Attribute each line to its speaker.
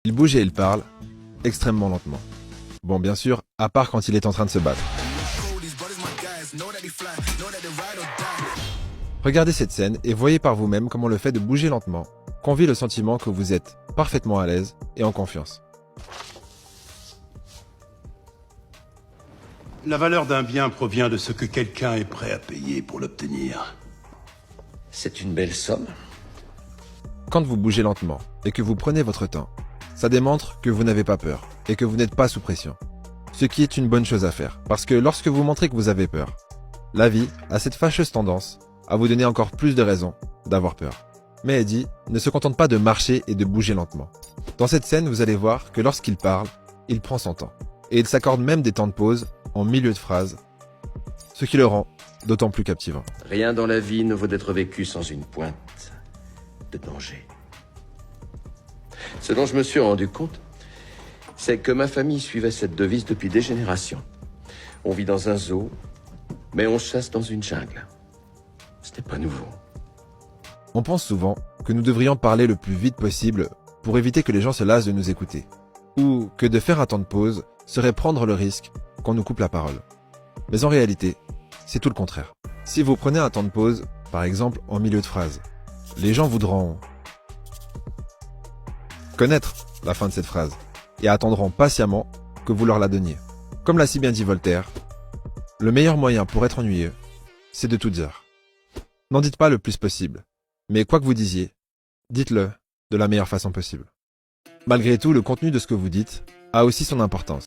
Speaker 1: Il bouge et il parle extrêmement lentement. Bon, bien sûr, à part quand il est en train de se battre. Regardez cette scène et voyez par vous-même comment le fait de bouger lentement convie le sentiment que vous êtes parfaitement à l'aise et en confiance.
Speaker 2: La valeur d'un bien provient de ce que quelqu'un est prêt à payer pour l'obtenir.
Speaker 3: C'est une belle somme.
Speaker 1: Quand vous bougez lentement et que vous prenez votre temps, ça démontre que vous n'avez pas peur et que vous n'êtes pas sous pression. Ce qui est une bonne chose à faire, parce que lorsque vous montrez que vous avez peur, la vie a cette fâcheuse tendance à vous donner encore plus de raisons d'avoir peur. Mais Eddie ne se contente pas de marcher et de bouger lentement. Dans cette scène, vous allez voir que lorsqu'il parle, il prend son temps. Et il s'accorde même des temps de pause en milieu de phrase, ce qui le rend d'autant plus captivant.
Speaker 3: Rien dans la vie ne vaut d'être vécu sans une pointe de danger. Ce dont je me suis rendu compte, c'est que ma famille suivait cette devise depuis des générations. On vit dans un zoo, mais on chasse dans une jungle. Ce n'est pas nouveau.
Speaker 1: On pense souvent que nous devrions parler le plus vite possible pour éviter que les gens se lassent de nous écouter, ou que de faire un temps de pause serait prendre le risque qu'on nous coupe la parole. Mais en réalité, c'est tout le contraire. Si vous prenez un temps de pause, par exemple en milieu de phrase, les gens voudront connaître la fin de cette phrase et attendront patiemment que vous leur la donniez. Comme l'a si bien dit Voltaire, le meilleur moyen pour être ennuyeux, c'est de toutes heures. N'en dites pas le plus possible, mais quoi que vous disiez, dites-le de la meilleure façon possible. Malgré tout, le contenu de ce que vous dites a aussi son importance.